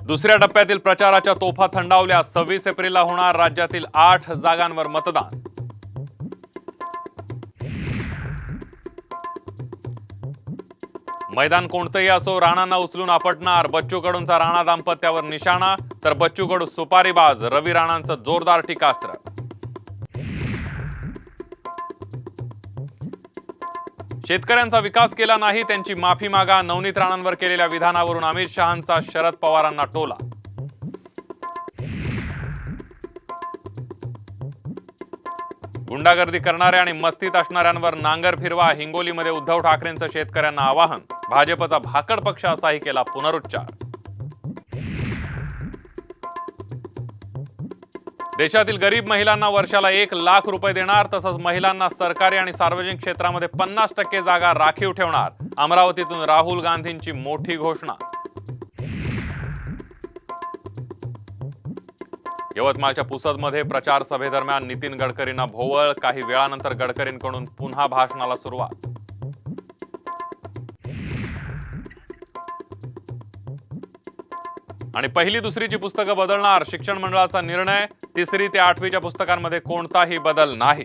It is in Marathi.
दुसऱ्या टप्प्यातील प्रचाराच्या तोफा थंडावल्या। 26 एप्रिलला होणार राज्यातील 8 जागांवर मतदान। मैदान कोणतेही असो, राणांना उचलून आपटणार। बच्चू कडूंचा राणा दाम्पत्यावर निशाणा, तर बच्चू कडू सुपारीबाज। रवी राणांचं जोरदार टीकास्त्र। शेतकऱ्यांचा विकास केला नाही, त्यांची माफी मागा। नवनीत राणांवर केलेल्या विधानावरून अमित शहांचा शरद पवारांना टोला। गुंडागर्दी करणाऱ्या आणि मस्तीत असणाऱ्यांवर नांगर फिरवा। हिंगोलीमध्ये उद्धव ठाकरेंचं शेतकऱ्यांना आवाहन। भाजपचा भाकड पक्ष असाही केला पुनरुच्चार। देशातील गरीब महिलांना वर्षाला 1 लाख रुपये देणार, तसंच महिलांना सरकारी आणि सार्वजनिक क्षेत्रामध्ये 50% जागा राखीव ठेवणार। अमरावतीतून राहुल गांधींची मोठी घोषणा। यवतमाळच्या पुसदमध्ये प्रचार सभेदरम्यान नितीन गडकरींना भोवळ। काही वेळानंतर गडकरींकडून पुन्हा भाषणाला सुरुवात। आणि पहिली दुसरीची पुस्तकं बदलणार, शिक्षण मंडळाचा निर्णय। 3री ते 8वीच्या पुस्तकांमध्ये कोणताही बदल नाही।